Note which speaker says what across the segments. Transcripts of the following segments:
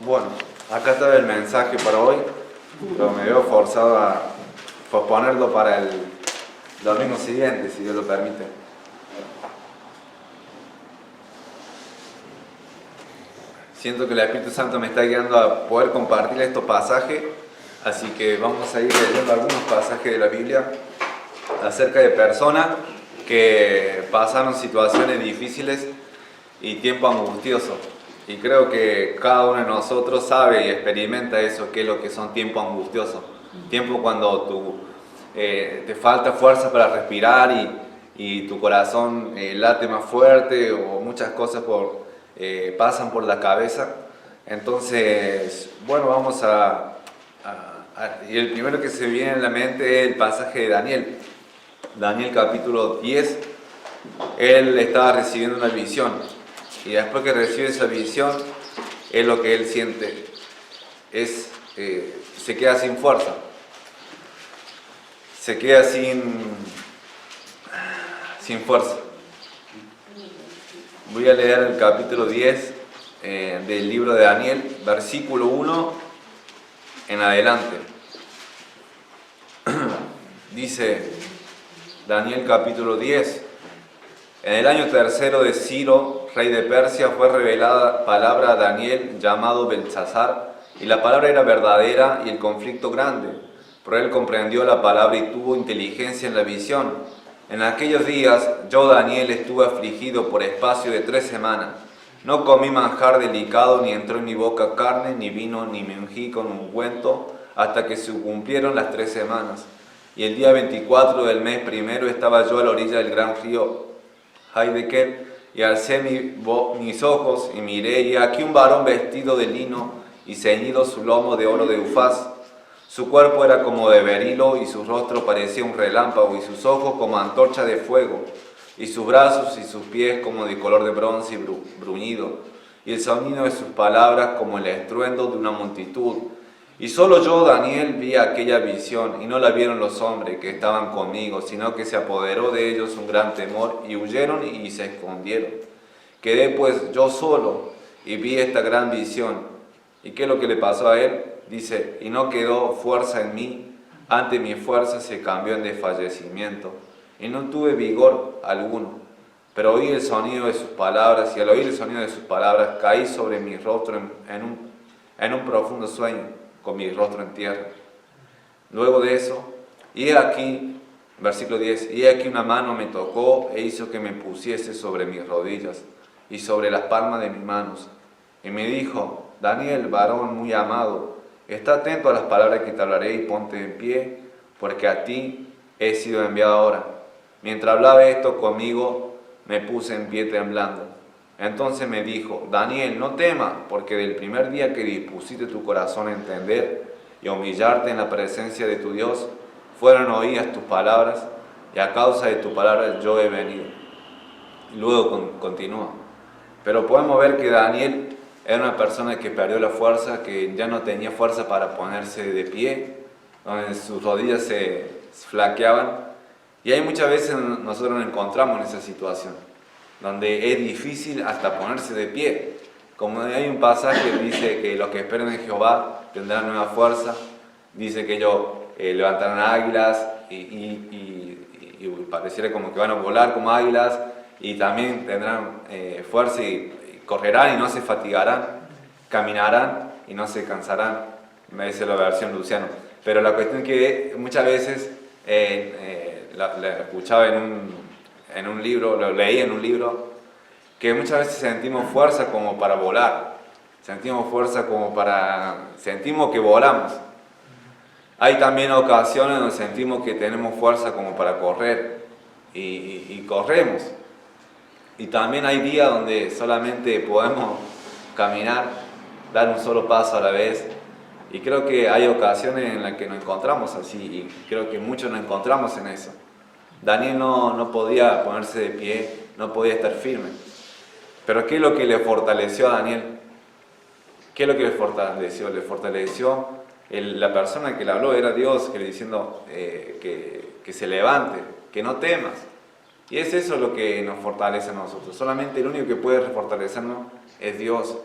Speaker 1: Bueno, acá está el mensaje para hoy, pero me veo forzado a posponerlo para el domingo siguiente, si Dios lo permite. Siento que el Espíritu Santo me está guiando a poder compartir estos pasajes, así que vamos a ir leyendo algunos pasajes de la Biblia acerca de personas que pasaron situaciones difíciles y tiempos angustiosos. Y creo que cada uno de nosotros sabe y experimenta eso, qué es lo que son tiempos angustiosos. Tiempos cuando te falta fuerza para respirar y tu corazón late más fuerte o muchas cosas pasan por la cabeza. Entonces, bueno, vamos y el primero que se viene en la mente es el pasaje de Daniel. Daniel capítulo 10, él estaba recibiendo una visión. Y después que recibe esa visión, es lo que él siente, se queda sin fuerza, se queda sin fuerza. Voy a leer el capítulo 10 del libro de Daniel, versículo 1 en adelante. Dice Daniel capítulo 10: en el año tercero de Ciro, rey de Persia, fue revelada palabra a Daniel, llamado Beltsasar, y la palabra era verdadera y el conflicto grande. Pero él comprendió la palabra y tuvo inteligencia en la visión. En aquellos días, yo, Daniel, estuve afligido por espacio de 3 semanas. No comí manjar delicado, ni entró en mi boca carne, ni vino, ni me ungí con ungüento, hasta que se cumplieron las 3 semanas. Y el día 24 del mes primero estaba yo a la orilla del gran río Hiddekel, y alcé mis ojos y miré, y aquí un varón vestido de lino y ceñido su lomo de oro de Ufaz. Su cuerpo era como de berilo, y su rostro parecía un relámpago, y sus ojos como antorcha de fuego, y sus brazos y sus pies como de color de bronce y bruñido, y el sonido de sus palabras como el estruendo de una multitud. Y solo yo, Daniel, vi aquella visión, y no la vieron los hombres que estaban conmigo, sino que se apoderó de ellos un gran temor, y huyeron y se escondieron. Quedé pues yo solo, y vi esta gran visión. ¿Y qué es lo que le pasó a él? Dice, y no quedó fuerza en mí, antes mi fuerza se cambió en desfallecimiento, y no tuve vigor alguno. Pero oí el sonido de sus palabras, y al oír el sonido de sus palabras, caí sobre mi rostro en un profundo sueño, con mi rostro en tierra. Luego de eso, y he aquí, versículo 10, y he aquí una mano me tocó e hizo que me pusiese sobre mis rodillas y sobre las palmas de mis manos. Y me dijo, Daniel, varón muy amado, está atento a las palabras que te hablaré y ponte en pie, porque a ti he sido enviado ahora. Mientras hablaba esto conmigo, me puse en pie temblando. Entonces me dijo, Daniel, no temas, porque del primer día que dispusiste tu corazón a entender y a humillarte en la presencia de tu Dios, fueron oídas tus palabras, y a causa de tus palabras yo he venido. Y luego continúa. Pero podemos ver que Daniel era una persona que perdió la fuerza, que ya no tenía fuerza para ponerse de pie, donde sus rodillas se flaqueaban. Y hay muchas veces nosotros nos encontramos en esa situación, donde es difícil hasta ponerse de pie. Como hay un pasaje que dice que los que esperan en Jehová tendrán nueva fuerza, dice que ellos levantarán águilas y pareciera como que van a volar como águilas, y también tendrán fuerza y correrán y no se fatigarán, caminarán y no se cansarán. Me dice la versión Luciano. Pero la cuestión es que muchas veces la escuchaba en un libro, lo leí en un libro, que muchas veces sentimos fuerza como para volar, sentimos que volamos. Hay también ocasiones donde sentimos que tenemos fuerza como para correr y corremos. Y también hay días donde solamente podemos caminar, dar un solo paso a la vez. Y creo que hay ocasiones en las que nos encontramos así, y creo que muchos nos encontramos en eso. Daniel no podía ponerse de pie, no podía estar firme. Pero ¿qué es lo que le fortaleció a Daniel? ¿Qué es lo que le fortaleció? Le fortaleció la persona que le habló, era Dios, que le diciendo que se levante, que no temas. Y es eso lo que nos fortalece a nosotros. Solamente el único que puede fortalecernos es Dios,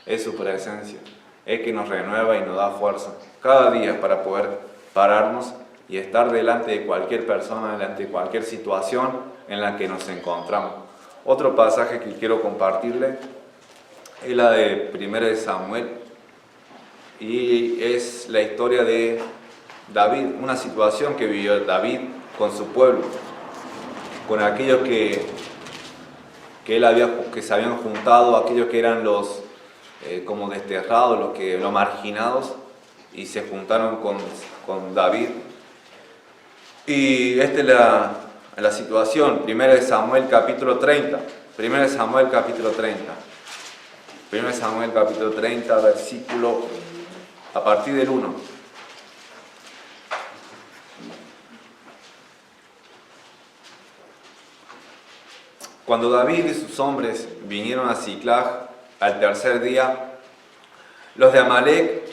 Speaker 1: es su presencia. es que nos renueva y nos da fuerza cada día para poder pararnos y estar delante de cualquier persona, delante de cualquier situación en la que nos encontramos. Otro pasaje que quiero compartirle es la de 1 Samuel, y es la historia de David, una situación que vivió David con su pueblo, con aquellos que se habían juntado, aquellos que eran los como desterrados, los marginados, y se juntaron con David. Y esta es la situación. 1 Samuel capítulo 30. 1 Samuel capítulo 30. 1 Samuel capítulo 30, versículo a partir del 1. Cuando David y sus hombres vinieron a Siclag al tercer día, los de Amalec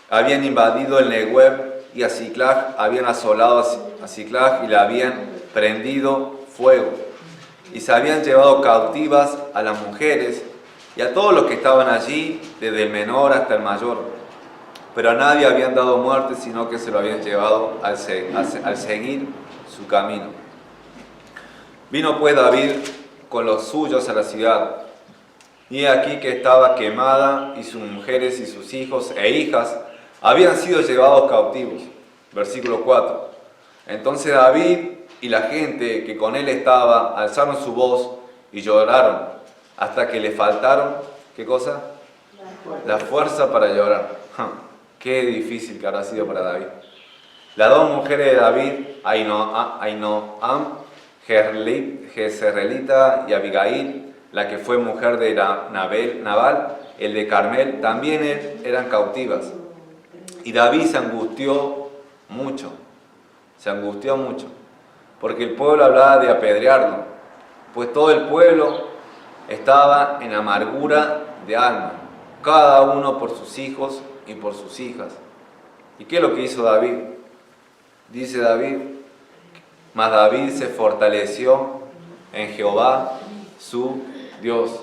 Speaker 1: habían invadido el Negueb y a Siclag, habían asolado a Siclag y le habían prendido fuego. Y se habían llevado cautivas a las mujeres y a todos los que estaban allí, desde el menor hasta el mayor. Pero a nadie habían dado muerte, sino que se lo habían llevado al seguir su camino. Vino pues David con los suyos a la ciudad, y aquí que estaba quemada, y sus mujeres y sus hijos e hijas habían sido llevados cautivos. Versículo 4. Entonces David y la gente que con él estaba alzaron su voz y lloraron, hasta que le faltaron, ¿qué cosa? La fuerza para llorar. Qué difícil que habrá sido para David. Las dos mujeres de David, Ahinoam, Jezreelita, y Abigail, la que fue mujer de Nabal, el de Carmel, también eran cautivas. Y David se angustió mucho, porque el pueblo hablaba de apedrearlo, pues todo el pueblo estaba en amargura de alma, cada uno por sus hijos y por sus hijas. ¿Y qué es lo que hizo David? Dice David: mas David se fortaleció en Jehová su Dios.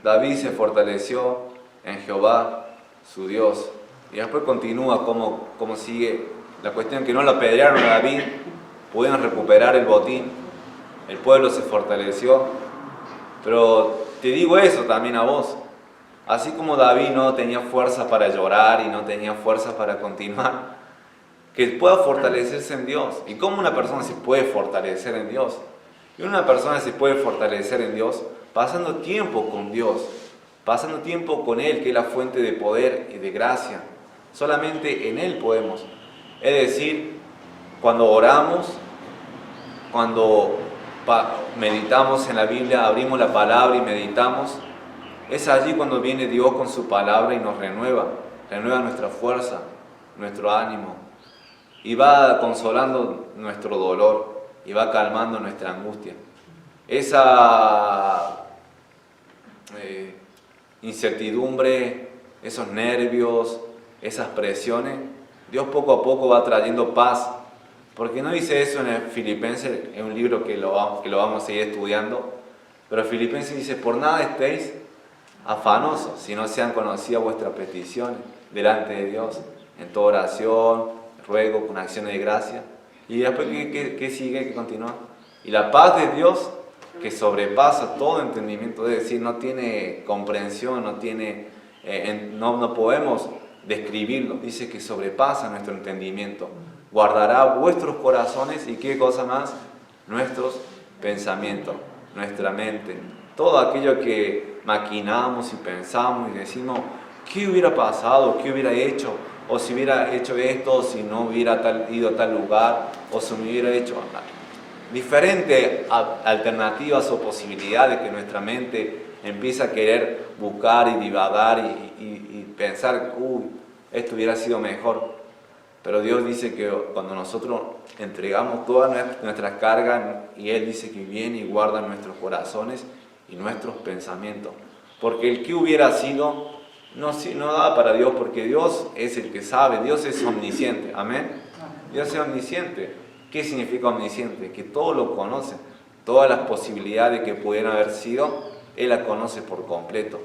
Speaker 1: David se fortaleció en Jehová su Dios. Y después continúa cómo sigue la cuestión, que no lo apedrearon a David, pudieron recuperar el botín, el pueblo se fortaleció. Pero te digo eso también a vos. Así como David no tenía fuerza para llorar y no tenía fuerza para continuar, que pueda fortalecerse en Dios. ¿Y cómo una persona se puede fortalecer en Dios? Y una persona se puede fortalecer en Dios pasando tiempo con Dios, pasando tiempo con Él, que es la fuente de poder y de gracia. Solamente en Él podemos. Es decir, cuando oramos, cuando meditamos en la Biblia, abrimos la palabra y meditamos, es allí cuando viene Dios con su palabra y nos renueva nuestra fuerza, nuestro ánimo, y va consolando nuestro dolor y va calmando nuestra angustia. Esa incertidumbre, esos nervios, esas presiones, Dios poco a poco va trayendo paz. Porque no dice eso en el Filipenses, es un libro que lo vamos a seguir estudiando, pero Filipenses dice: por nada estéis afanosos, si no sean conocidas vuestras peticiones delante de Dios, en toda oración, ruego, con acciones de gracia. Y después, ¿qué sigue? ¿Qué continúa? Y la paz de Dios, que sobrepasa todo entendimiento, es decir, no tiene comprensión, no podemos describirlo, dice que sobrepasa nuestro entendimiento. Guardará vuestros corazones y ¿qué cosa más? Nuestros pensamientos, nuestra mente. Todo aquello que maquinamos y pensamos y decimos: ¿qué hubiera pasado? ¿Qué hubiera hecho? O si hubiera hecho esto, o si no hubiera ido a tal lugar, o si me hubiera hecho diferentes alternativas o posibilidades que nuestra mente empieza a querer buscar y divagar y pensar: esto hubiera sido mejor. Pero Dios dice que cuando nosotros entregamos todas nuestras cargas, y Él dice que viene y guarda nuestros corazones y nuestros pensamientos. Porque el que hubiera sido no da para Dios, porque Dios es el que sabe, Dios es omnisciente. Amén. Dios es omnisciente. ¿Qué significa omnisciente? Que todo lo conoce, todas las posibilidades que pudieran haber sido, Él las conoce por completo.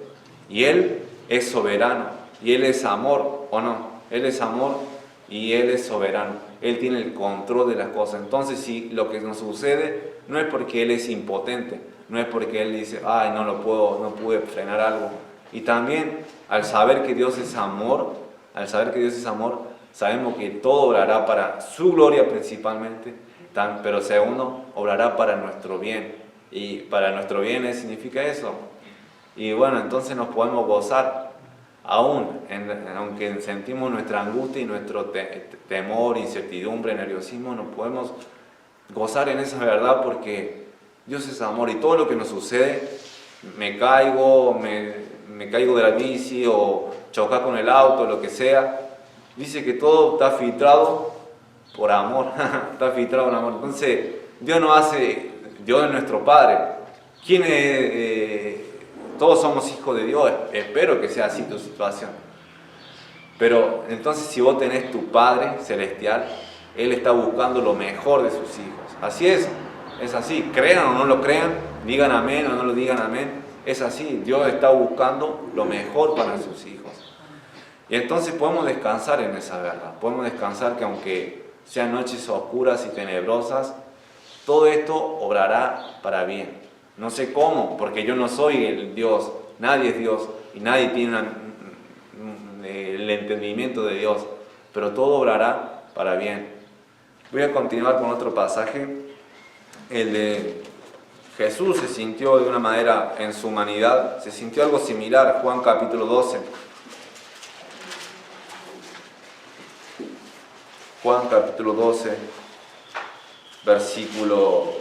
Speaker 1: Y Él es soberano. y Él es amor, ¿o no? Él es amor y Él es soberano. Él tiene el control de las cosas. Entonces, si lo que nos sucede no es porque Él es impotente, no es porque Él dice, ay, no pude frenar algo. Y también, al saber que Dios es amor, sabemos que todo obrará para su gloria principalmente, pero segundo, obrará para nuestro bien. Y para nuestro bien significa eso. Y bueno, entonces nos podemos gozar, aunque sentimos nuestra angustia y nuestro temor, incertidumbre, nerviosismo, nos podemos gozar en esa verdad porque Dios es amor y todo lo que nos sucede, me caigo de la bici o chocar con el auto, lo que sea, dice que todo está filtrado por amor, está filtrado por amor. Entonces, Dios es nuestro Padre. Todos somos hijos de Dios, espero que sea así tu situación. Pero entonces si vos tenés tu Padre Celestial, Él está buscando lo mejor de sus hijos. Así es así, crean o no lo crean, digan amén o no lo digan amén, es así, Dios está buscando lo mejor para sus hijos. Y entonces podemos descansar en esa verdad, podemos descansar que aunque sean noches oscuras y tenebrosas, todo esto obrará para bien. No sé cómo, porque yo no soy el Dios, nadie es Dios y nadie tiene el entendimiento de Dios, pero todo obrará para bien. Voy a continuar con otro pasaje, el de Jesús se sintió de una manera en su humanidad, se sintió algo similar, Juan capítulo 12. Juan capítulo 12, versículo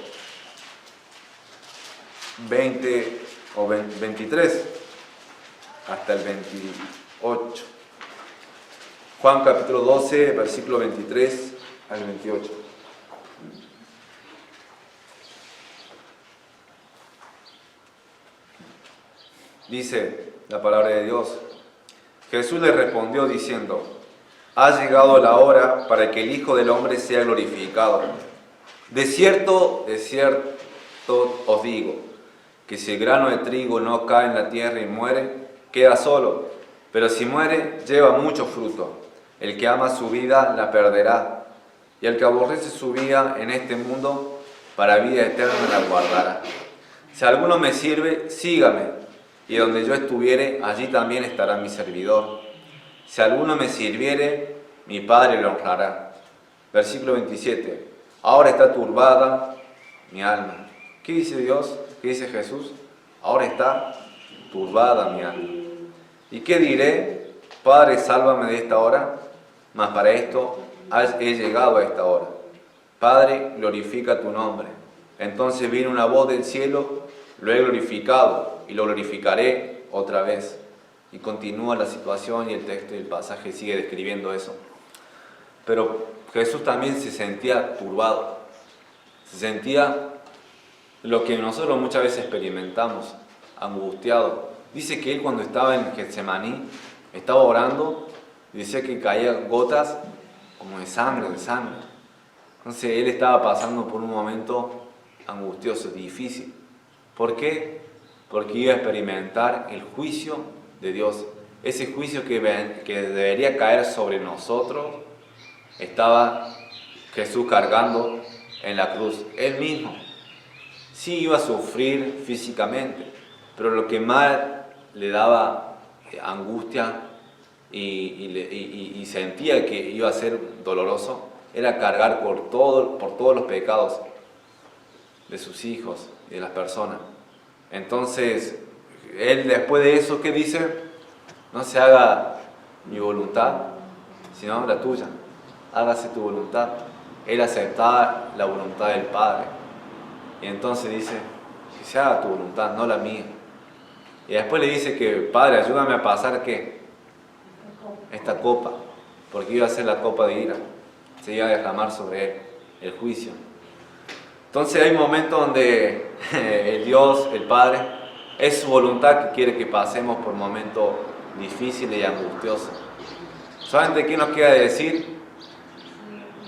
Speaker 1: 20 o 23 hasta el 28. Juan capítulo 12, versículo 23 al 28. Dice la palabra de Dios: Jesús le respondió diciendo: ha llegado la hora para que el Hijo del Hombre sea glorificado. De cierto os digo, que si el grano de trigo no cae en la tierra y muere, queda solo, pero si muere, lleva mucho fruto. El que ama su vida la perderá, y el que aborrece su vida en este mundo, para vida eterna la guardará. Si alguno me sirve, sígame, y donde yo estuviere, allí también estará mi servidor. Si alguno me sirviere, mi Padre lo honrará. Versículo 27. Ahora está turbada mi alma. ¿Qué dice Dios? ¿Qué dice Jesús? Ahora está turbada mi alma. ¿Y qué diré? Padre, sálvame de esta hora. Mas para esto he llegado a esta hora. Padre, glorifica tu nombre. Entonces vino una voz del cielo: lo he glorificado y lo glorificaré otra vez. Y continúa la situación y el texto y el pasaje sigue describiendo eso. Pero Jesús también se sentía turbado. Se sentía lo que nosotros muchas veces experimentamos, angustiado. Dice que él cuando estaba en Getsemaní, estaba orando, y decía que caían gotas como de sangre. Entonces él estaba pasando por un momento angustioso, difícil. ¿Por qué? Porque iba a experimentar el juicio de Dios. Ese juicio que debería caer sobre nosotros, estaba Jesús cargando en la cruz. Él mismo sí iba a sufrir físicamente, pero lo que más le daba angustia y sentía que iba a ser doloroso era cargar por todos los pecados de sus hijos y de las personas. Entonces, él después de eso, ¿qué dice? No se haga mi voluntad, sino la tuya. Hágase tu voluntad. Él aceptaba la voluntad del Padre. Y entonces dice, que se haga tu voluntad, no la mía. Y después le dice que, Padre, ayúdame a pasar, ¿qué? Esta copa, porque iba a ser la copa de ira. Se iba a derramar sobre él el juicio. Entonces hay momentos donde el Dios, el Padre, es su voluntad que quiere que pasemos por momentos difíciles y angustiosos. ¿Saben qué nos queda decir?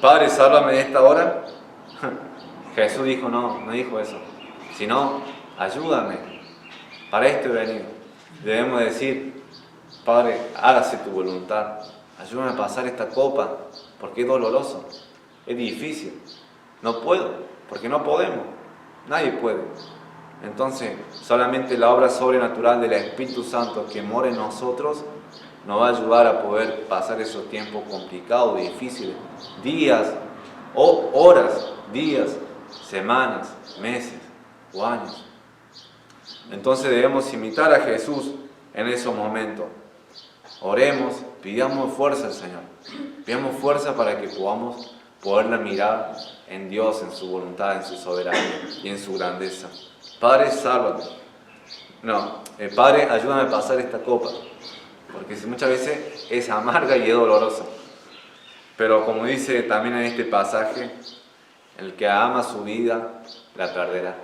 Speaker 1: Padre, sálvame de esta hora. Jesús dijo no dijo eso, sino ayúdame. Para esto he venido. Debemos decir, Padre, hágase tu voluntad, ayúdame a pasar esta copa, porque es doloroso, es difícil, no puedo, porque no podemos, nadie puede. Entonces, solamente la obra sobrenatural del Espíritu Santo que mora en nosotros nos va a ayudar a poder pasar esos tiempos complicados, difíciles, días, o horas, días, semanas, meses o años. Entonces debemos imitar a Jesús en esos momentos. Oremos, pidamos fuerza al Señor, pidamos fuerza para que podamos poderla mirar en Dios, en su voluntad, en su soberanía y en su grandeza. Padre, sálvame. Padre, ayúdame a pasar esta copa, porque muchas veces es amarga y es dolorosa. Pero como dice también en este pasaje, el que ama su vida, la perderá.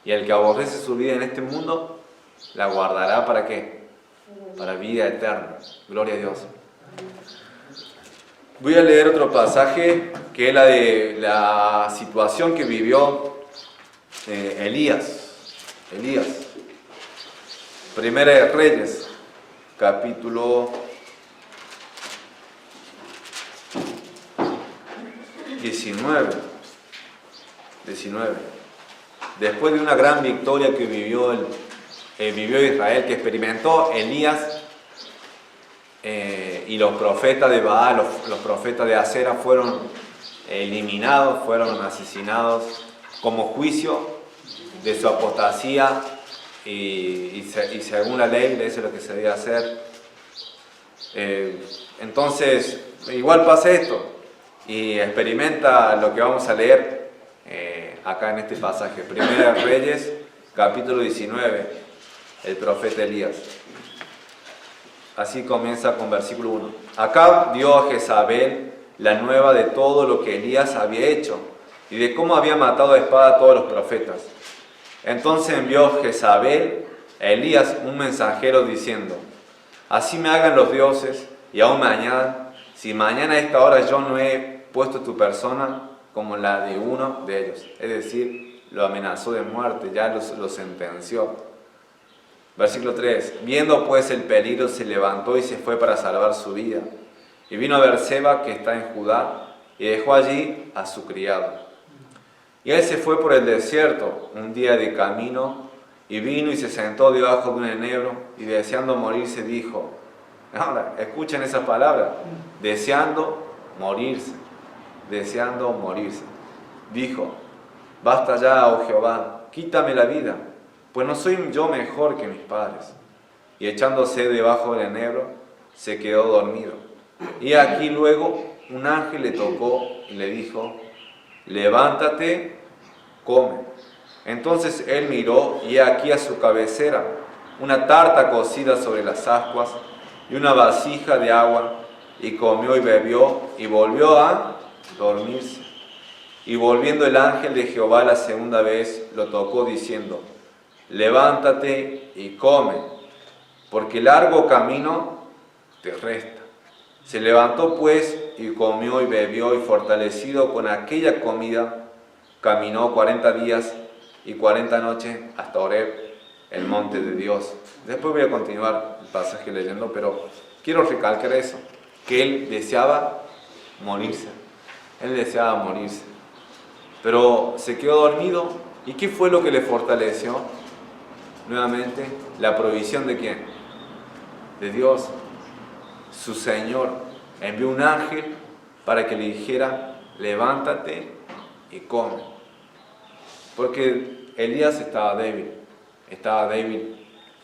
Speaker 1: Y el que aborrece su vida en este mundo, la guardará ¿para qué? Para vida eterna. Gloria a Dios. Voy a leer otro pasaje que es la de la situación que vivió Elías. Primera de Reyes, capítulo 19. Después de una gran victoria que vivió Israel, que experimentó Elías, y los profetas de Baal, los profetas de Acera fueron eliminados, fueron asesinados como juicio de su apostasía y según la ley, eso es lo que se debía hacer. Entonces, igual pasa esto y experimenta lo que vamos a leer acá en este pasaje. Primera de Reyes, capítulo 19, el profeta Elías. Así comienza con versículo 1. Acab dio a Jezabel la nueva de todo lo que Elías había hecho y de cómo había matado a espada a todos los profetas. Entonces envió Jezabel a Elías un mensajero diciendo: así me hagan los dioses y aún me añadan, si mañana a esta hora yo no he puesto tu persona como la de uno de ellos. Es decir, lo amenazó de muerte, ya lo sentenció. Versículo 3. Viendo pues el peligro, se levantó y se fue para salvar su vida. Y vino a Berseba, que está en Judá, y dejó allí a su criado. Y él se fue por el desierto un día de camino, y vino y se sentó debajo de un enebro, y deseando morirse dijo, ahora, escuchen esa palabra, deseando morirse, dijo, basta ya, oh Jehová, quítame la vida, pues no soy yo mejor que mis padres. Y echándose debajo del enebro, se quedó dormido. Y aquí luego un ángel le tocó y le dijo, levántate, come. Entonces él miró y aquí a su cabecera una tarta cocida sobre las ascuas y una vasija de agua, y comió y bebió y volvió a dormirse. Y volviendo el ángel de Jehová la segunda vez, lo tocó diciendo, levántate y come, porque largo camino te resta. Se levantó pues y comió y bebió, y fortalecido con aquella comida, caminó 40 días y 40 noches hasta Horeb, el monte de Dios. Después voy a continuar el pasaje leyendo, pero quiero recalcar eso, que él deseaba morirse. Pero se quedó dormido. ¿Y qué fue lo que le fortaleció? Nuevamente, la provisión ¿de quién? De Dios. Su Señor envió un ángel para que le dijera, levántate y come. Porque Elías estaba débil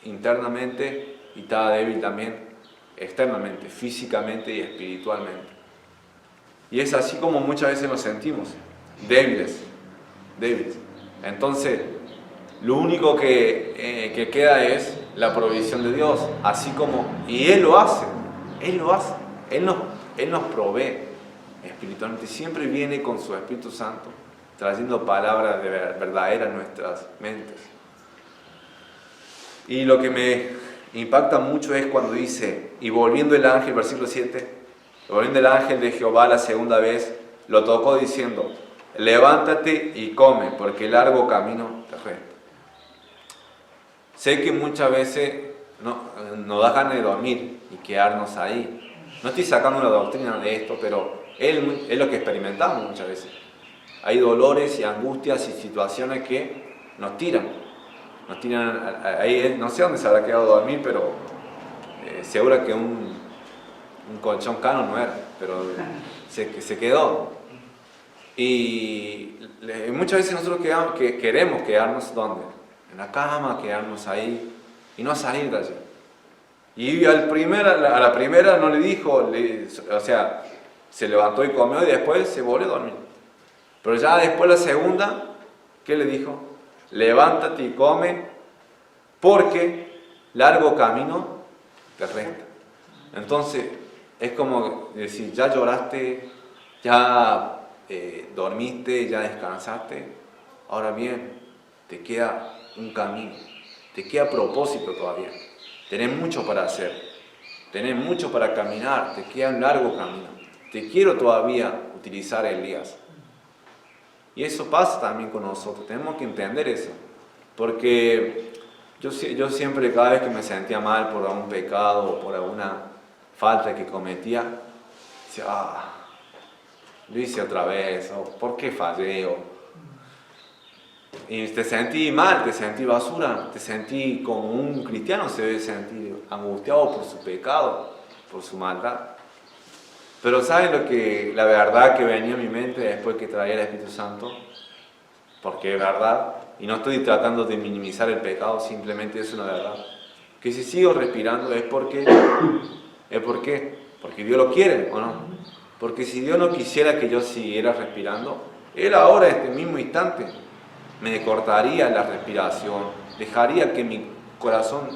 Speaker 1: internamente y estaba débil también externamente, físicamente y espiritualmente. Y es así como muchas veces nos sentimos, débiles. Entonces, lo único que queda es la provisión de Dios, así como, y Él lo hace, Él nos provee espiritualmente, siempre viene con su Espíritu Santo, trayendo palabras verdaderas a nuestras mentes. Y lo que me impacta mucho es cuando dice, y volviendo el ángel, versículo 7, volviendo el ángel de Jehová la segunda vez, lo tocó diciendo, levántate y come, porque largo camino te resta. Sé que muchas veces nos da ganas de dormir y quedarnos ahí. No estoy sacando una doctrina de esto, pero es lo que experimentamos muchas veces. Hay dolores y angustias y situaciones que nos tiran ahí, no sé dónde se habrá quedado a dormir, pero seguro que un colchón cano no era, pero se quedó. Y muchas veces nosotros queremos quedarnos ¿dónde? En la cama, quedarnos ahí y no salir de allí. Y a la primera no le dijo, o sea, se levantó y comió y después se volvió a dormir. Pero ya después la segunda, ¿qué le dijo? Levántate y come, porque largo camino te resta. Entonces, es como decir, ya lloraste, ya dormiste, ya descansaste, ahora bien, te queda un camino, te queda propósito todavía. Tenés mucho para hacer, tenés mucho para caminar, te queda un largo camino. Te quiero todavía utilizar, Elías. Y eso pasa también con nosotros, tenemos que entender eso. Porque yo siempre, cada vez que me sentía mal por algún pecado o por alguna falta que cometía, decía, lo hice otra vez, o ¿por qué fallé? Y te sentí mal, te sentí basura, te sentí como un cristiano se debe sentir angustiado por su pecado, por su maldad. Pero ¿saben la verdad que venía a mi mente después que traía el Espíritu Santo? Porque es verdad, y no estoy tratando de minimizar el pecado, simplemente es una verdad. Que si sigo respirando es porque Dios lo quiere, ¿o no? Porque si Dios no quisiera que yo siguiera respirando, Él ahora, en este mismo instante, me cortaría la respiración, dejaría que mi corazón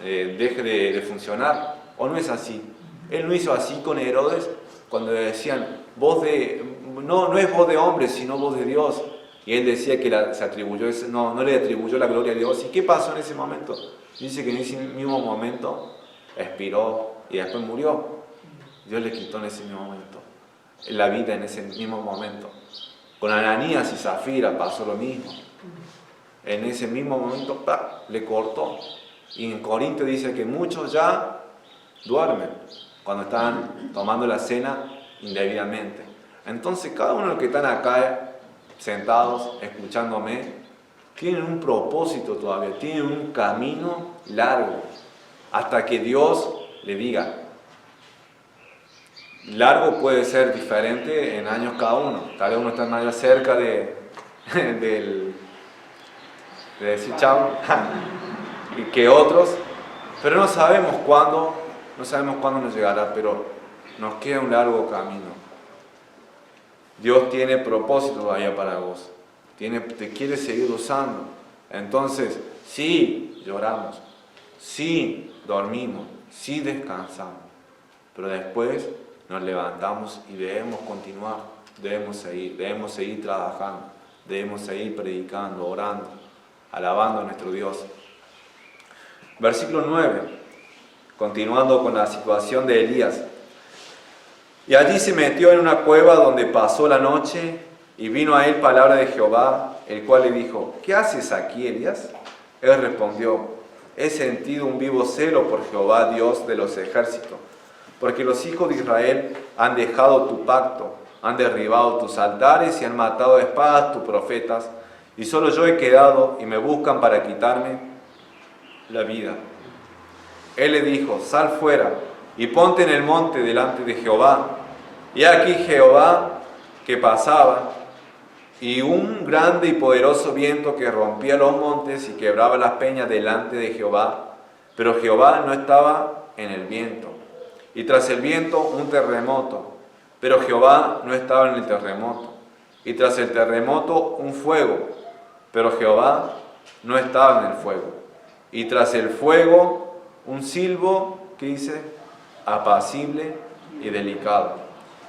Speaker 1: deje de funcionar, ¿o no es así? Él no hizo así con Herodes cuando le decían, no es voz de hombre, sino voz de Dios. Y él decía que no le atribuyó la gloria a Dios. ¿Y qué pasó en ese momento? Dice que en ese mismo momento expiró y después murió. Dios le quitó en ese mismo momento la vida, en ese mismo momento. Con Ananías y Zafira pasó lo mismo. En ese mismo momento le cortó. Y en Corinto dice que muchos ya duermen cuando están tomando la cena indebidamente. Entonces cada uno de los que están acá sentados, escuchándome, tienen un propósito todavía, tienen un camino largo, hasta que Dios le diga. Largo puede ser diferente en años cada uno, tal vez uno está más cerca de decir chao, que otros, pero no sabemos cuándo nos llegará, pero nos queda un largo camino. Dios tiene propósito todavía para vos. Te quiere seguir usando. Entonces, sí lloramos, sí dormimos, sí descansamos. Pero después nos levantamos y debemos continuar, debemos seguir trabajando, debemos seguir predicando, orando, alabando a nuestro Dios. Versículo 9, continuando con la situación de Elías. Y allí se metió en una cueva donde pasó la noche, y vino a él palabra de Jehová, el cual le dijo, ¿qué haces aquí, Elías? Él respondió, he sentido un vivo celo por Jehová, Dios de los ejércitos, porque los hijos de Israel han dejado tu pacto, han derribado tus altares y han matado a espadas tus profetas, y solo yo he quedado y me buscan para quitarme la vida. Él le dijo, sal fuera y ponte en el monte delante de Jehová. Y aquí Jehová que pasaba, y un grande y poderoso viento que rompía los montes y quebraba las peñas delante de Jehová, pero Jehová no estaba en el viento. Y tras el viento un terremoto, pero Jehová no estaba en el terremoto. Y tras el terremoto un fuego, pero Jehová no estaba en el fuego. Y tras el fuego un silbo, ¿qué dice? Apacible y delicado.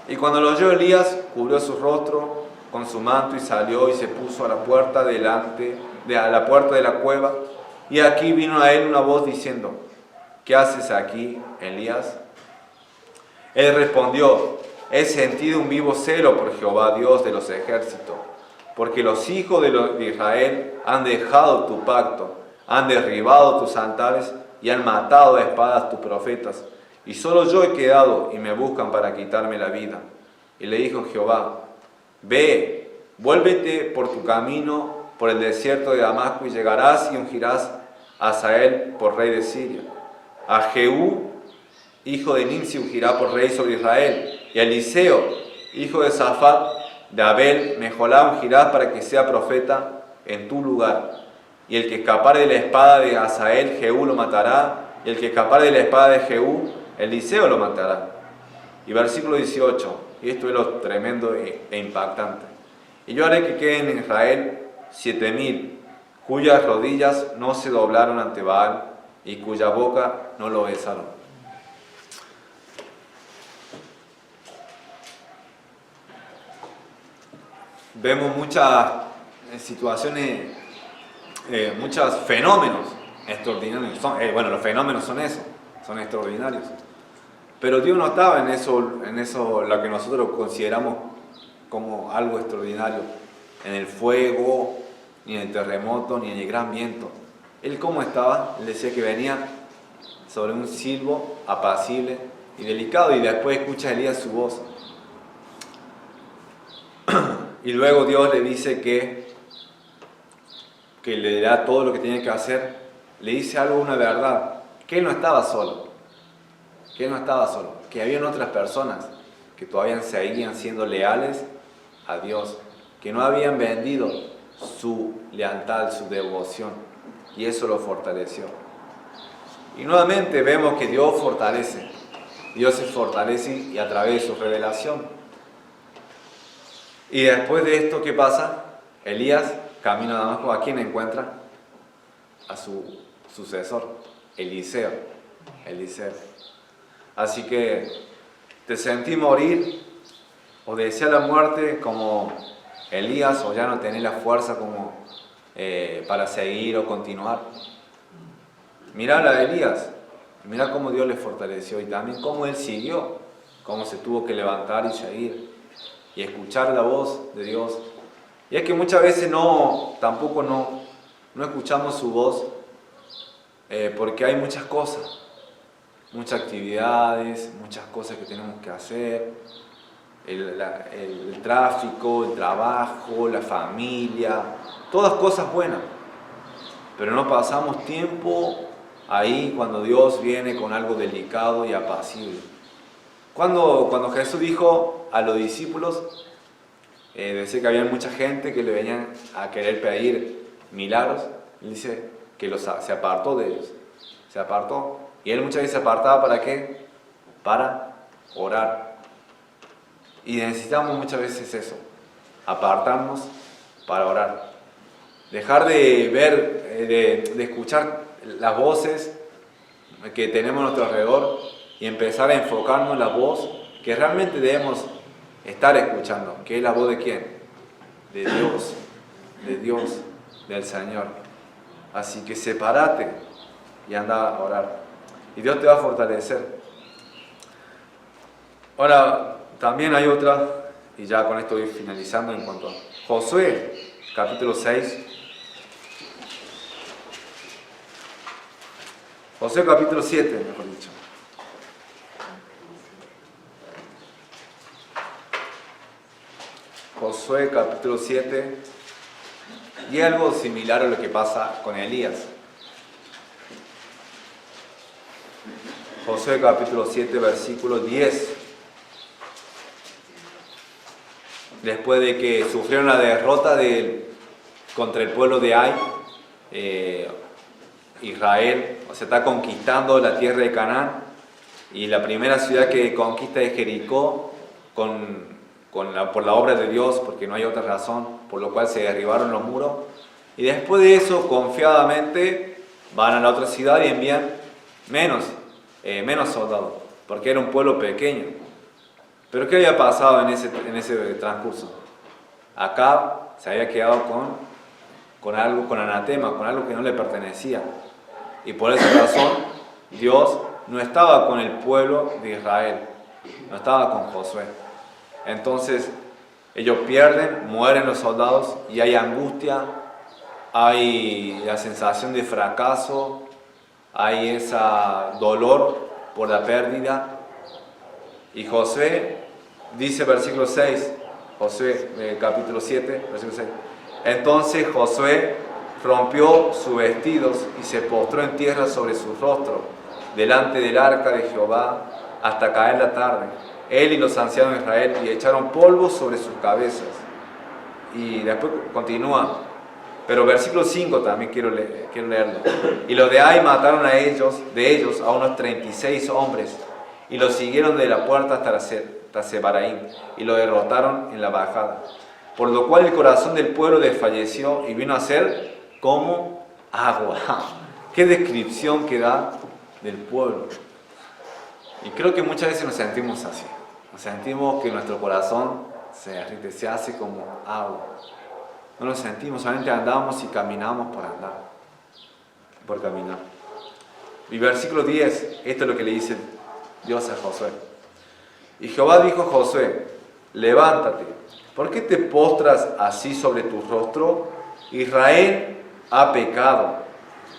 Speaker 1: Y cuando lo oyó Elías, cubrió su rostro con su manto y salió y se puso a la puerta de la cueva. Y aquí vino a él una voz diciendo, ¿qué haces aquí, Elías? Él respondió, he sentido un vivo celo por Jehová, Dios de los ejércitos, porque los hijos de Israel han dejado tu pacto, han derribado tus altares, y han matado a espadas tus profetas, y solo yo he quedado y me buscan para quitarme la vida. Y le dijo Jehová, ve, vuélvete por tu camino, por el desierto de Damasco, y llegarás y ungirás a Hazael por rey de Siria. A Jehú, hijo de Nimsi, ungirá por rey sobre Israel, y a Eliseo, hijo de Safat, de Abel, Mejolá, ungirá para que sea profeta en tu lugar. Y el que escapare de la espada de Hazael, Jehú lo matará, y el que escapare de la espada de Jehú, Eliseo lo matará. Y versículo 18, y esto es lo tremendo e impactante. Y yo haré que queden en Israel 7,000, cuyas rodillas no se doblaron ante Baal, y cuya boca no lo besaron. Vemos muchas situaciones, muchos fenómenos extraordinarios. Los fenómenos son eso, son extraordinarios. Pero Dios no estaba en eso lo que nosotros consideramos como algo extraordinario, en el fuego, ni en el terremoto, ni en el gran viento. Él, ¿cómo estaba? Él decía que venía sobre un silbo apacible y delicado, y después escucha a Elías su voz. Y luego Dios le dice que le da todo lo que tiene que hacer. Le dice algo, una verdad, que él no estaba solo. Que habían otras personas que todavía seguían siendo leales a Dios, que no habían vendido su lealtad, su devoción, y eso lo fortaleció. Y nuevamente vemos que Dios se fortalece y a través de su revelación. Y después de esto, ¿qué pasa? Elías, camino a Damasco, ¿a quién encuentra? A su sucesor, Eliseo. Así que te sentí morir o desear la muerte como Elías, o ya no tenés la fuerza como para seguir o continuar. Mirá la de Elías, mirá cómo Dios le fortaleció y también cómo él siguió, cómo se tuvo que levantar y seguir y escuchar la voz de Dios. Y es que muchas veces tampoco no escuchamos su voz porque hay muchas cosas. Muchas actividades, muchas cosas que tenemos que hacer, el tráfico, el trabajo, la familia, todas cosas buenas. Pero no pasamos tiempo ahí cuando Dios viene con algo delicado y apacible. Cuando Jesús dijo a los discípulos, decía que había mucha gente que le venían a querer pedir milagros, él dice que se apartó de ellos, se apartó. Y él muchas veces se apartaba, ¿para qué? Para orar. Y necesitamos muchas veces eso, apartarnos para orar. Dejar de ver, de escuchar las voces que tenemos a nuestro alrededor y empezar a enfocarnos en la voz que realmente debemos estar escuchando. ¿Que es la voz de quién? De Dios, del Señor. Así que sepárate y anda a orar. Y Dios te va a fortalecer. Ahora, también hay otra, y ya con esto voy finalizando en cuanto a Josué, capítulo 6. Josué capítulo 7, mejor dicho. Josué capítulo 7. Y algo similar a lo que pasa con Elías. Josué capítulo 7, versículo 10. Después de que sufrieron la derrota contra el pueblo de Ai, Israel, está conquistando la tierra de Canaán, y la primera ciudad que conquista es Jericó, por la obra de Dios, porque no hay otra razón por lo cual se derribaron los muros. Y después de eso, confiadamente, van a la otra ciudad y envían menos soldados, porque era un pueblo pequeño. Pero ¿qué había pasado en ese transcurso? Acab se había quedado con algo, con anatema, con algo que no le pertenecía. Y por esa razón, Dios no estaba con el pueblo de Israel, no estaba con Josué. Entonces, ellos pierden, mueren los soldados y hay angustia, hay la sensación de fracaso, hay ese dolor por la pérdida. Y Josué dice, versículo 6, Josué capítulo 7, versículo 6. Entonces Josué rompió sus vestidos y se postró en tierra sobre su rostro, delante del arca de Jehová, hasta caer la tarde. Él y los ancianos de Israel, y echaron polvo sobre sus cabezas. Y después continúa, pero versículo 5 también quiero leerlo. Y los de Ai mataron de ellos a unos 36 hombres, y los siguieron de la puerta hasta Sebaraim, y lo derrotaron en la bajada. Por lo cual el corazón del pueblo desfalleció y vino a ser como agua. Qué descripción que da del pueblo. Y creo que muchas veces nos sentimos así. Nos sentimos que nuestro corazón se derrite, se hace como agua. No lo sentimos, solamente andamos y caminamos por andar, por caminar. Y versículo 10, esto es lo que le dice Dios a Josué. Y Jehová dijo a Josué, levántate, ¿por qué te postras así sobre tu rostro? Israel ha pecado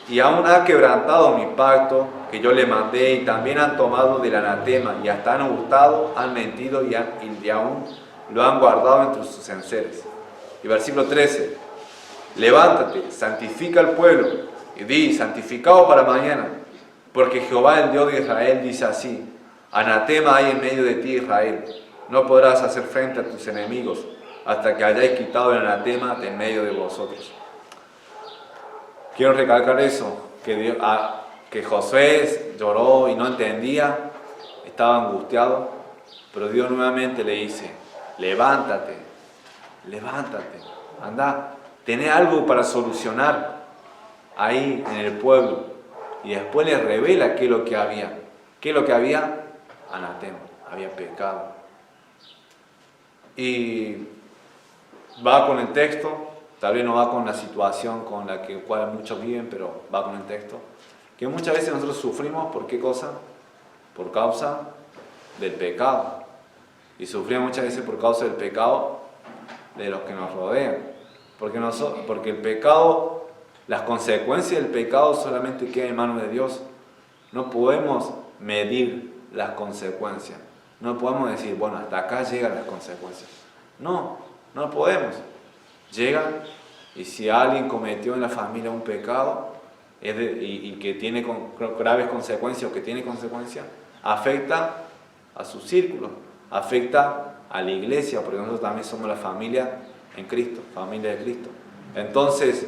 Speaker 1: y aún ha quebrantado mi pacto que yo le mandé, y también han tomado del anatema y hasta han hurtado, han mentido y aún lo han guardado entre sus enseres. Y versículo 13, levántate, santifica al pueblo y di, santificado para mañana, porque Jehová el Dios de Israel dice así, anatema hay en medio de ti, Israel, no podrás hacer frente a tus enemigos hasta que hayáis quitado el anatema de en medio de vosotros. Quiero recalcar eso, que Josué lloró y no entendía, estaba angustiado, pero Dios nuevamente le dice, levántate, anda, tenés algo para solucionar ahí en el pueblo. Y después le revela qué es lo que había. ¿Qué es lo que había? Anatema, había pecado. Y va con el texto, tal vez no va con la situación con la cual muchos viven, pero va con el texto, que muchas veces nosotros sufrimos, ¿por qué cosa? Por causa del pecado. Y sufrimos muchas veces por causa del pecado de los que nos rodean. Porque el pecado, las consecuencias del pecado solamente quedan en manos de Dios. No podemos medir las consecuencias. No podemos decir, bueno, hasta acá llegan las consecuencias. No podemos. Llegan, y si alguien cometió en la familia un pecado y que tiene graves consecuencias o que tiene consecuencias, afecta a su círculo, afecta a la iglesia, porque nosotros también somos la familia en Cristo, familia de Cristo. Entonces,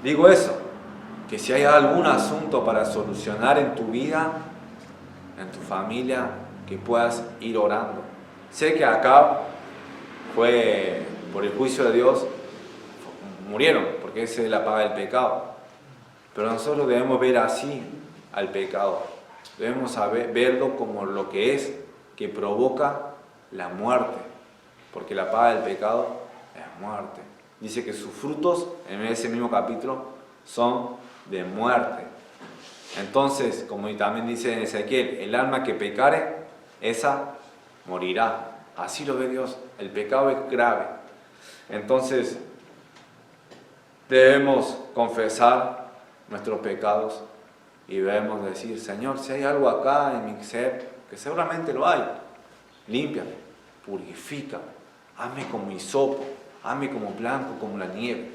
Speaker 1: digo eso, que si hay algún asunto para solucionar en tu vida, en tu familia, que puedas ir orando. Sé que acá fue por el juicio de Dios, murieron, porque esa es la paga del pecado. Pero nosotros debemos ver así al pecado. Debemos verlo como lo que es, que provoca la muerte. Porque la paga del pecado es muerte. Dice que sus frutos, en ese mismo capítulo, son de muerte. Entonces, como también dice en Ezequiel, el alma que pecare, esa morirá. Así lo ve Dios. El pecado es grave. Entonces, debemos confesar nuestros pecados y debemos decir, Señor, si hay algo acá en mi ser, que seguramente lo hay, límpiame, purifícame, hazme como hisopo, hazme como blanco, como la nieve.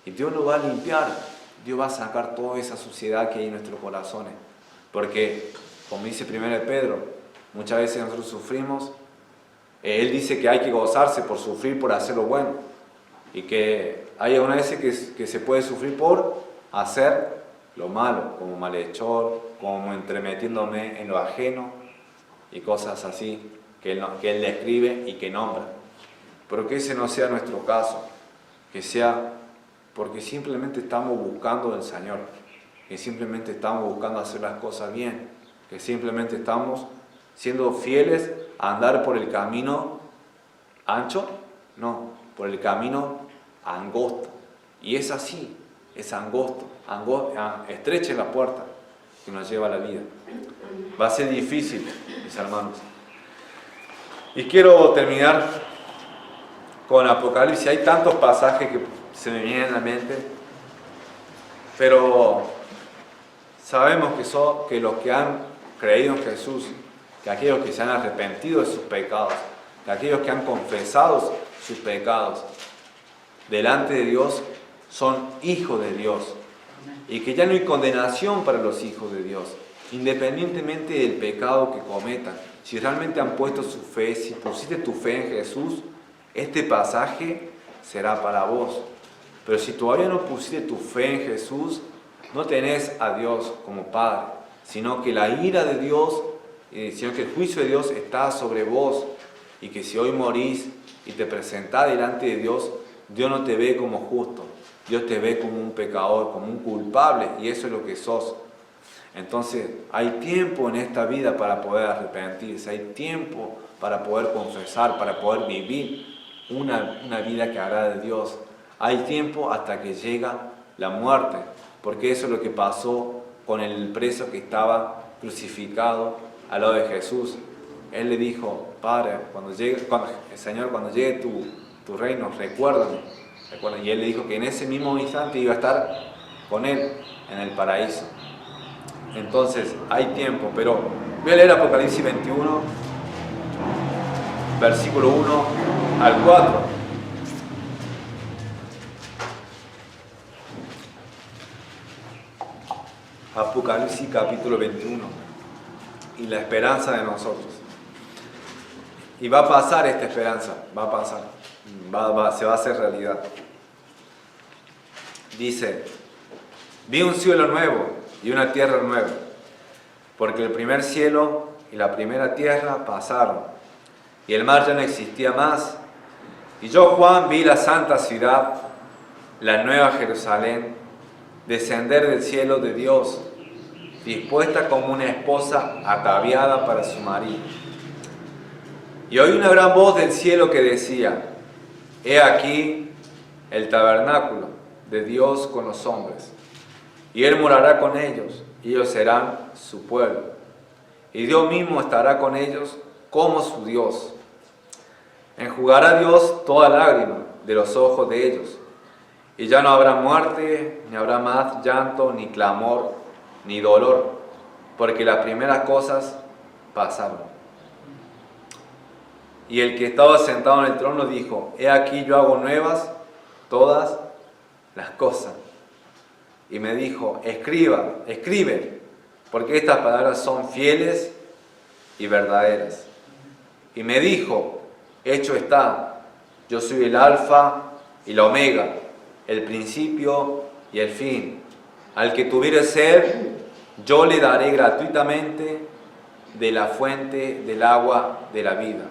Speaker 1: Y Dios lo va a limpiar, Dios va a sacar toda esa suciedad que hay en nuestros corazones. Porque, como dice 1 Pedro, muchas veces nosotros sufrimos. Él dice que hay que gozarse por sufrir, por hacer lo bueno. Y que hay algunas veces que se puede sufrir por hacer lo malo, como malhechor, como entremetiéndome en lo ajeno y cosas así que Él describe y que nombra. Pero que ese no sea nuestro caso, que sea porque simplemente estamos buscando al Señor, que simplemente estamos buscando hacer las cosas bien, que simplemente estamos siendo fieles a andar por el camino ancho, no, por el camino angosto. Y es así, es angosto, estrecha la puerta que nos lleva a la vida. Va a ser difícil, mis hermanos. Y quiero terminar con Apocalipsis. Hay tantos pasajes que se me vienen a la mente, pero Sabemos que los que han creído en Jesús, que aquellos que se han arrepentido de sus pecados, que aquellos que han confesado sus pecados delante de Dios, son hijos de Dios. Y que ya no hay condenación para los hijos de Dios, independientemente del pecado que cometan. Si realmente han puesto su fe, si pusiste tu fe en Jesús, este pasaje será para vos. Pero si todavía no pusiste tu fe en Jesús, no tenés a Dios como Padre, sino que la ira de Dios, sino que el juicio de Dios está sobre vos, y que si hoy morís y te presentás delante de Dios, Dios no te ve como justo, Dios te ve como un pecador, como un culpable, y eso es lo que sos. Entonces, hay tiempo en esta vida para poder arrepentirse, hay tiempo para poder confesar, para poder vivir una vida que agrade a Dios. Hay tiempo hasta que llega la muerte, porque eso es lo que pasó con el preso que estaba crucificado al lado de Jesús. Él le dijo: Padre, Señor, cuando llegue tu reino, recuérdame. Y él le dijo que en ese mismo instante iba a estar con él en el paraíso. Entonces hay tiempo, pero voy a leer Apocalipsis 21, versículo 1 al 4. Apocalipsis capítulo 21 y la esperanza de nosotros. Y va a pasar esta esperanza, va a pasar, se va a hacer realidad. Dice: vi un cielo nuevo y una tierra nueva, porque el primer cielo y la primera tierra pasaron, y el mar ya no existía más. Y yo, Juan, vi la santa ciudad, la nueva Jerusalén, descender del cielo de Dios, dispuesta como una esposa ataviada para su marido. Y oí una gran voz del cielo que decía: he aquí el tabernáculo de Dios con los hombres, y Él morará con ellos, y ellos serán su pueblo, y Dios mismo estará con ellos como su Dios. Enjugará Dios toda lágrima de los ojos de ellos, y ya no habrá muerte, ni habrá más llanto, ni clamor, ni dolor, porque las primeras cosas pasaron. Y el que estaba sentado en el trono dijo: he aquí yo hago nuevas todas las cosas. Y me dijo: escribe, porque estas palabras son fieles y verdaderas. Y me dijo: hecho está, yo soy el alfa y la omega, el principio y el fin. Al que tuviere sed, yo le daré gratuitamente de la fuente del agua de la vida.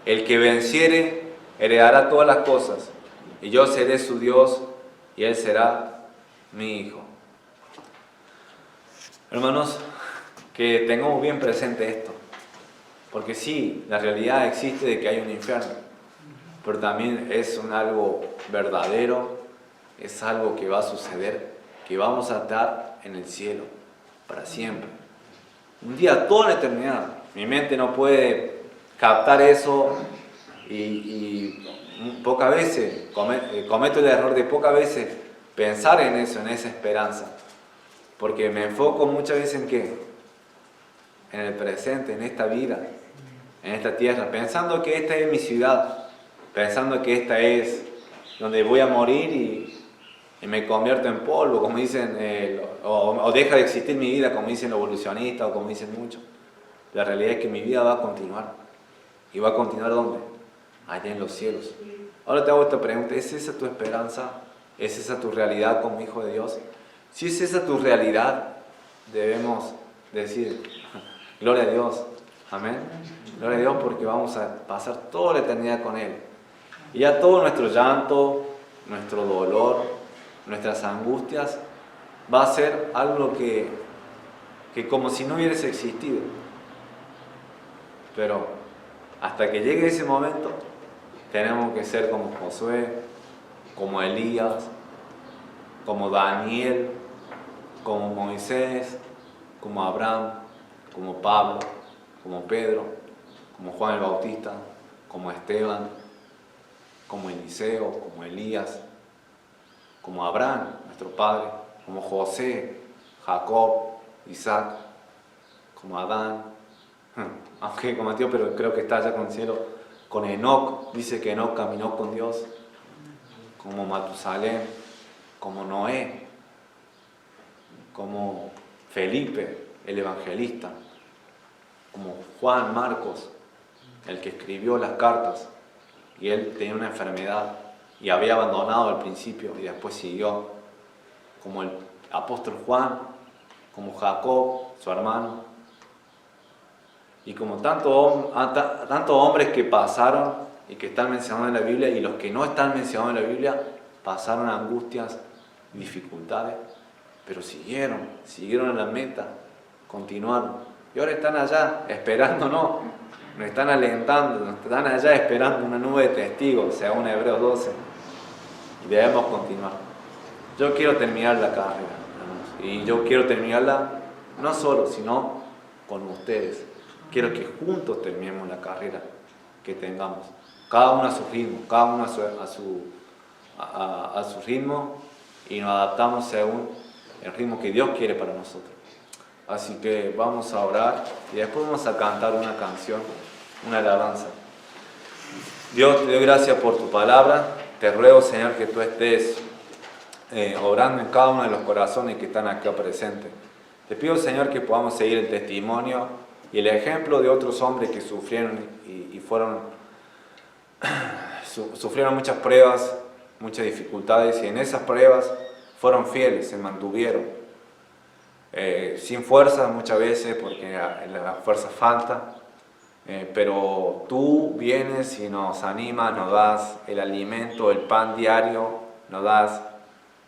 Speaker 1: El que venciere heredará todas las cosas, y yo seré su Dios, y él será mi hijo. Hermanos, que tengamos bien presente esto, porque sí, la realidad existe de que hay un infierno, pero también es algo verdadero, es algo que va a suceder, que vamos a estar en el cielo para siempre. Un día, toda la eternidad. Mi mente no puede captar eso y pocas veces, cometo el error de pocas veces pensar en eso, en esa esperanza. Porque me enfoco muchas veces en ¿qué? En el presente, en esta vida, en esta tierra, pensando que esta es mi ciudad, pensando que esta es donde voy a morir y me convierto en polvo, como dicen, o deja de existir mi vida, como dicen los evolucionistas o como dicen muchos. La realidad es que mi vida va a continuar. ¿Y va a continuar dónde? Allá en los cielos. Ahora te hago esta pregunta: ¿es esa tu esperanza? ¿Es esa tu realidad como hijo de Dios? Si es esa tu realidad, debemos decir: gloria a Dios, amén. Gloria a Dios, porque vamos a pasar toda la eternidad con Él. Y ya todo nuestro llanto, nuestro dolor, nuestras angustias, va a ser algo que como si no hubiese existido. Pero hasta que llegue ese momento, tenemos que ser como Josué, como Elías, como Daniel, como Moisés, como Abraham, como Pablo, como Pedro, como Juan el Bautista, como Esteban, como Eliseo, como Elías, como Abraham, nuestro padre, como José, Jacob, Isaac, como Adán, aunque como Mateo, pero creo que está allá con el cielo, con Enoc, dice que Enoc caminó con Dios, como Matusalén, como Noé, como Felipe, el evangelista, como Juan Marcos, el que escribió las cartas, y él tenía una enfermedad y había abandonado al principio y después siguió, como el apóstol Juan, como Jacob, su hermano, y como tantos hombres que pasaron y que están mencionados en la Biblia, y los que no están mencionados en la Biblia pasaron angustias, dificultades, pero siguieron en la meta, continuaron, y ahora están allá esperándonos, nos están alentando, nos están allá esperando una nube de testigos, según Hebreos 12, y debemos continuar. Yo quiero terminar la carrera, hermanos, y yo quiero terminarla no solo, sino con ustedes. Quiero que juntos terminemos la carrera que tengamos, cada uno a su ritmo, cada uno a su ritmo, y nos adaptamos según el ritmo que Dios quiere para nosotros. Así que vamos a orar y después vamos a cantar una canción, una alabanza. Dios, te doy gracias por tu palabra. Te ruego, Señor, que tú estés obrando en cada uno de los corazones que están acá presentes. Te pido, Señor, que podamos seguir el testimonio y el ejemplo de otros hombres que sufrieron sufrieron muchas pruebas, muchas dificultades, y en esas pruebas fueron fieles, se mantuvieron. Sin fuerza muchas veces, porque la fuerza falta, pero tú vienes y nos animas, nos das el alimento, el pan diario, nos das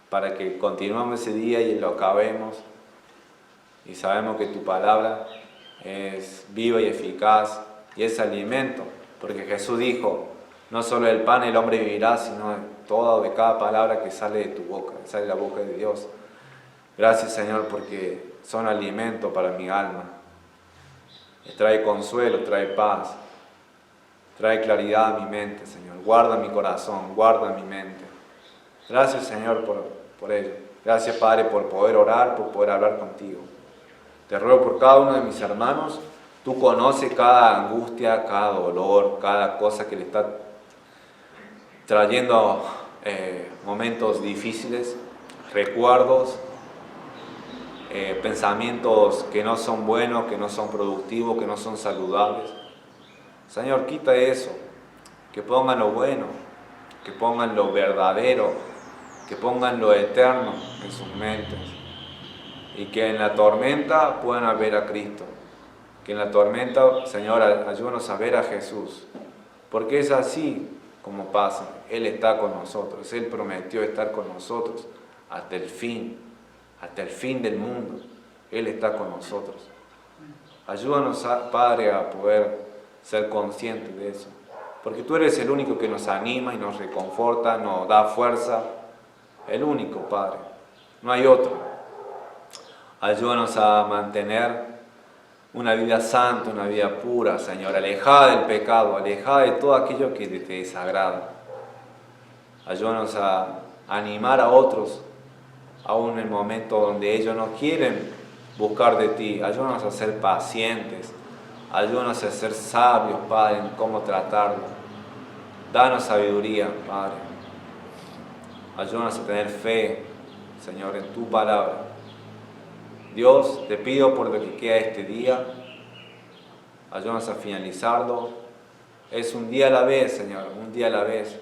Speaker 1: para que continuemos ese día y lo acabemos, y sabemos que tu palabra es viva y eficaz y es alimento, porque Jesús dijo, no solo del pan el hombre vivirá, sino de cada palabra que sale de tu boca, que sale de la boca de Dios. Gracias, Señor, porque son alimento para mi alma. Trae consuelo, trae paz, trae claridad a mi mente, Señor. Guarda mi corazón, guarda mi mente. Gracias, Señor, por ello. Gracias, Padre, por poder orar, por poder hablar contigo. Te ruego por cada uno de mis hermanos. Tú conoces cada angustia, cada dolor, cada cosa que le está trayendo momentos difíciles, recuerdos, pensamientos que no son buenos, que no son productivos, que no son saludables. Señor, quita eso, que pongan lo bueno, que pongan lo verdadero, que pongan lo eterno en sus mentes, y que en la tormenta puedan ver a Cristo, que en la tormenta, Señor, ayúdanos a ver a Jesús, porque es así como pasa. Él está con nosotros, Él prometió estar con nosotros hasta el fin del mundo. Él está con nosotros. Ayúdanos, Padre, a poder ser conscientes de eso, porque tú eres el único que nos anima y nos reconforta, nos da fuerza, el único, Padre, no hay otro. Ayúdanos a mantener una vida santa, una vida pura, Señor, alejada del pecado, alejada de todo aquello que te desagrada. Ayúdanos a animar a otros, aún en el momento donde ellos no quieren buscar de ti. Ayúdanos a ser pacientes, ayúdanos a ser sabios, Padre, en cómo tratarlo. Danos sabiduría, Padre. Ayúdanos a tener fe, Señor, en tu palabra. Dios, te pido por lo que queda este día, ayúdanos a finalizarlo. Es un día a la vez, Señor, un día a la vez,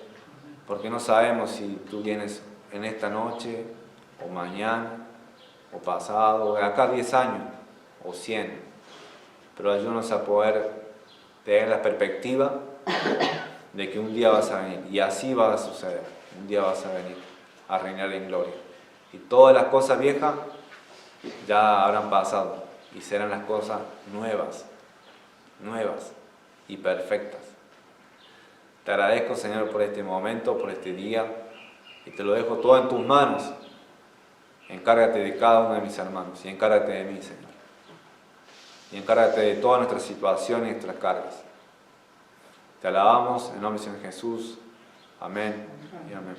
Speaker 1: porque no sabemos si tú vienes en esta noche, o mañana, o pasado, o de acá 10 años, o 100. Pero ayúdanos a poder tener la perspectiva de que un día vas a venir, y así va a suceder. Un día vas a venir a reinar en gloria. Y todas las cosas viejas ya habrán pasado, y serán las cosas nuevas y perfectas. Te agradezco, Señor, por este momento, por este día, y te lo dejo todo en tus manos. Encárgate de cada uno de mis hermanos, y encárgate de mí, Señor. Y encárgate de todas nuestras situaciones y nuestras cargas. Te alabamos en nombre de Señor Jesús. Amén y amén.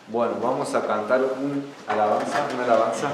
Speaker 1: Bueno, vamos a cantar una alabanza.